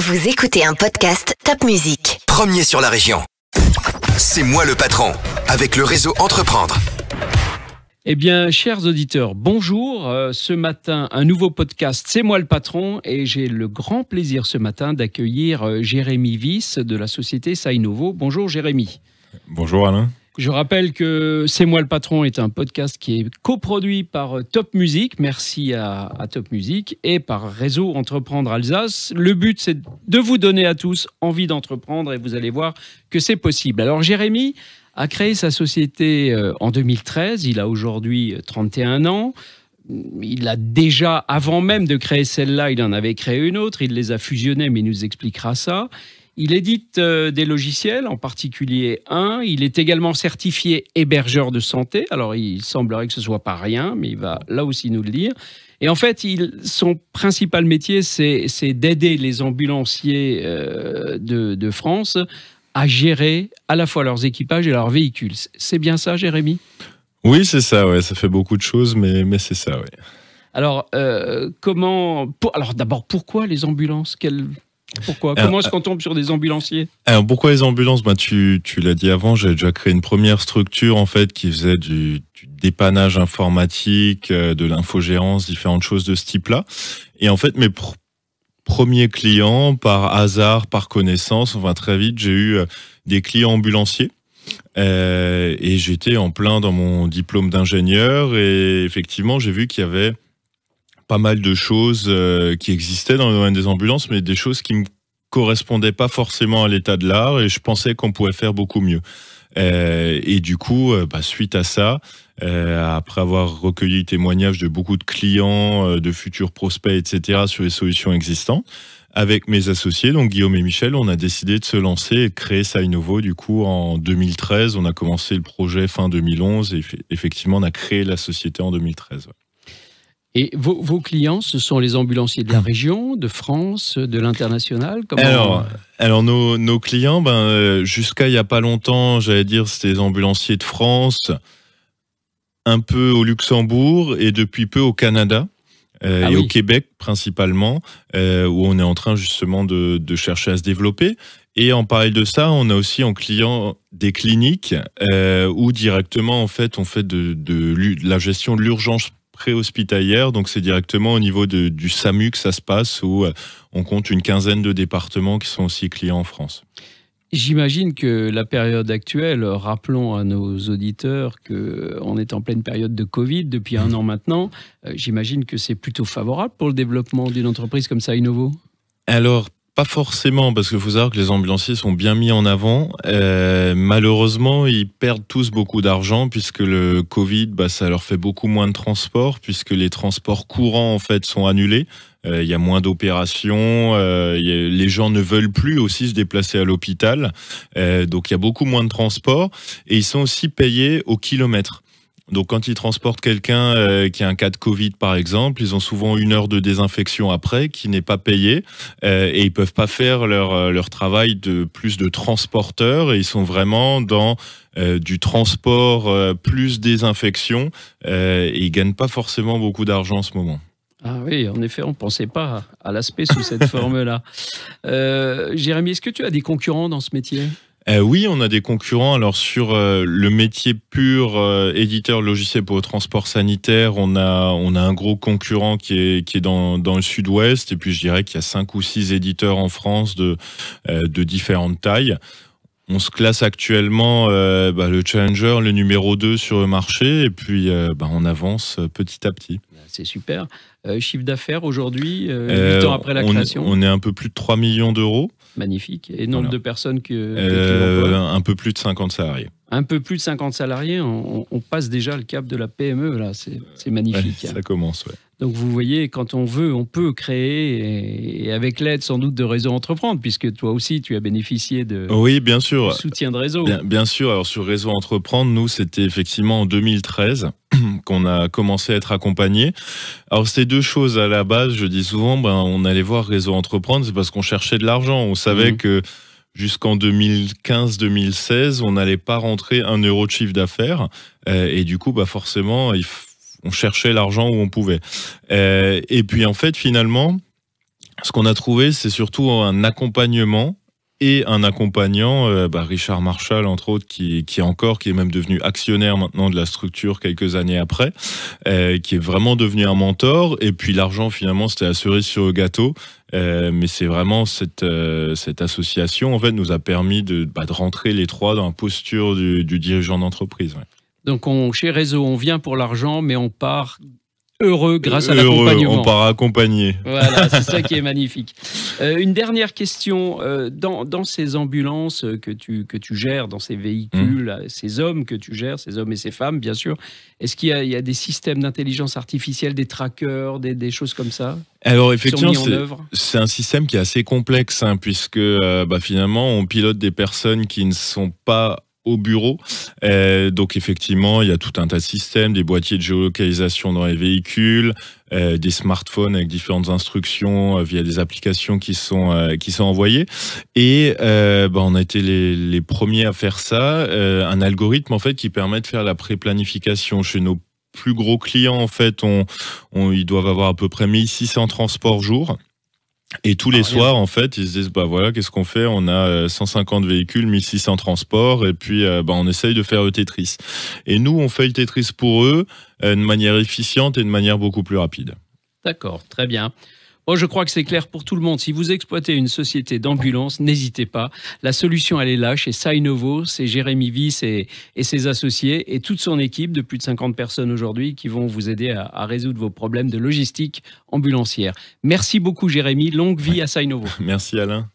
Vous écoutez un podcast Top Music. Premier sur la région. C'est moi le patron, avec le réseau Entreprendre. Eh bien, chers auditeurs, bonjour. Ce matin, un nouveau podcast, C'est moi le patron, et j'ai le grand plaisir ce matin d'accueillir Jérémy Wyss de la société Sainovo. Bonjour Jérémy. Bonjour Alain. Je rappelle que C'est moi le patron est un podcast qui est coproduit par Top Music, merci à Top Music, et par Réseau Entreprendre Alsace. Le but, c'est de vous donner à tous envie d'entreprendre, et vous allez voir que c'est possible. Alors Jérémy a créé sa société en 2013, il a aujourd'hui 31 ans. Il a déjà, avant même de créer celle-là, il en avait créé une autre, il les a fusionnés, mais il nous expliquera ça. Il édite des logiciels, en particulier un. Il est également certifié hébergeur de santé. Alors, il semblerait que ce ne soit pas rien, mais il va là aussi nous le dire. Et en fait, son principal métier, c'est d'aider les ambulanciers de France à gérer à la fois leurs équipages et leurs véhicules. C'est bien ça, Jérémy ? Oui, c'est ça, ouais. Ça fait beaucoup de choses, mais c'est ça, oui. Alors, alors d'abord, pourquoi les ambulances ? Comment est-ce qu'on tombe sur des ambulanciers ? Alors, pourquoi les ambulances ? Tu l'as dit avant, j'ai déjà créé une première structure en fait qui faisait du dépannage informatique, de l'infogérance, différentes choses de ce type-là. Et en fait, mes premiers clients, par hasard, par connaissance, enfin très vite, j'ai eu des clients ambulanciers. Et j'étais en plein dans mon diplôme d'ingénieur et effectivement, j'ai vu qu'il y avait pas mal de choses qui existaient dans le domaine des ambulances, mais des choses qui me correspondaient pas forcément à l'état de l'art et je pensais qu'on pouvait faire beaucoup mieux. Et du coup, suite à ça, après avoir recueilli témoignages de beaucoup de clients, de futurs prospects, etc., sur les solutions existantes, avec mes associés, donc Guillaume et Michel, on a décidé de se lancer et de créer Sainovo. Du coup, en 2013, on a commencé le projet fin 2011 et effectivement, on a créé la société en 2013. Ouais. Et vos clients, ce sont les ambulanciers de la région, de France, de l'international ? Alors nos clients, jusqu'à il n'y a pas longtemps, j'allais dire, c'était les ambulanciers de France, un peu au Luxembourg et depuis peu au Canada. Au Québec principalement, où on est en train justement de chercher à se développer. Et en parallèle de ça, on a aussi en client des cliniques où directement en fait on fait de la gestion de l'urgence préhospitalière. Donc c'est directement au niveau du SAMU que ça se passe, où on compte une quinzaine de départements qui sont aussi clients en France. J'imagine que la période actuelle, rappelons à nos auditeurs qu'on est en pleine période de Covid depuis un an maintenant, j'imagine que c'est plutôt favorable pour le développement d'une entreprise comme Sainovo ? Alors, pas forcément, parce qu'il faut savoir que les ambulanciers sont bien mis en avant. Malheureusement, ils perdent tous beaucoup d'argent puisque le Covid, ça leur fait beaucoup moins de transports, puisque les transports courants en fait sont annulés. Il y a moins d'opérations, les gens ne veulent plus aussi se déplacer à l'hôpital, donc il y a beaucoup moins de transports et ils sont aussi payés au kilomètre. Donc quand ils transportent quelqu'un qui a un cas de Covid par exemple, ils ont souvent 1 heure de désinfection après qui n'est pas payée et ils peuvent pas faire leur travail de plus de transporteur et ils sont vraiment dans du transport plus désinfection et ils gagnent pas forcément beaucoup d'argent en ce moment. Ah oui, en effet, on ne pensait pas à l'aspect sous cette forme-là. Jérémy, est-ce que tu as des concurrents dans ce métier ? Oui, on a des concurrents. Alors sur le métier pur éditeur logiciel pour le transport sanitaire, on a un gros concurrent qui est dans le sud-ouest. Et puis je dirais qu'il y a 5 ou 6 éditeurs en France de différentes tailles. On se classe actuellement le challenger, le numéro 2 sur le marché. Et puis on avance petit à petit. C'est super. Chiffre d'affaires aujourd'hui, 8 ans après la création. On est un peu plus de 3 millions d'euros. Magnifique. Et nombre de personnes que un peu plus de 50 salariés. Un peu plus de 50 salariés, on passe déjà le cap de la PME, là. C'est magnifique. Ouais, ça commence, ouais. Donc vous voyez, quand on veut, on peut créer, et avec l'aide sans doute de Réseau Entreprendre, puisque toi aussi, tu as bénéficié oui, bien sûr. Du soutien de Réseau. Bien sûr, alors sur Réseau Entreprendre, nous, c'était effectivement en 2013 qu'on a commencé à être accompagnés. Alors c'était 2 choses à la base, je dis souvent, on allait voir Réseau Entreprendre, c'est parce qu'on cherchait de l'argent, on savait que jusqu'en 2015-2016, on n'allait pas rentrer 1 euro de chiffre d'affaires, et du coup, forcément, on cherchait l'argent où on pouvait. Et puis en fait, finalement, Ce qu'on a trouvé, c'est surtout un accompagnement et un accompagnant, Richard Marshall, entre autres, qui est même devenu actionnaire maintenant de la structure quelques années après, qui est vraiment devenu un mentor. Et puis l'argent, finalement, c'était la cerise sur le gâteau. Mais c'est vraiment cette association, en fait, nous a permis de rentrer les trois dans la posture du dirigeant d'entreprise. Ouais. Donc, chez Réseau, on vient pour l'argent, mais on part heureux grâce à l'accompagnement. On part accompagné. Voilà, c'est ça qui est magnifique. Une dernière question. Dans ces ambulances que tu gères, dans ces véhicules, ces hommes que tu gères, ces hommes et ces femmes, bien sûr, est-ce qu'il y a des systèmes d'intelligence artificielle, des trackers, des choses comme ça? Alors effectivement, c'est un système qui est assez complexe, puisque finalement, on pilote des personnes qui ne sont pas au bureau. Donc effectivement, il y a tout un tas de systèmes, des boîtiers de géolocalisation dans les véhicules, des smartphones avec différentes instructions via des applications qui sont envoyées. Et on a été les premiers à faire ça. Un algorithme en fait qui permet de faire la pré-planification chez nos plus gros clients. En fait, ils doivent avoir à peu près 1600 transports jour. Et tous les soirs, en fait, ils se disent, qu'est-ce qu'on fait? On a 150 véhicules, 1600 transports, et puis on essaye de faire le Tetris. Et nous, on fait le Tetris pour eux de manière efficiente et de manière beaucoup plus rapide. D'accord, très bien. Bon, je crois que c'est clair pour tout le monde. Si vous exploitez une société d'ambulance, n'hésitez pas. La solution, elle est là, chez Synovo. C'est Jérémy Wyss et ses associés et toute son équipe de plus de 50 personnes aujourd'hui qui vont vous aider à résoudre vos problèmes de logistique ambulancière. Merci beaucoup, Jérémy. Longue vie à Synovo. Merci, Alain.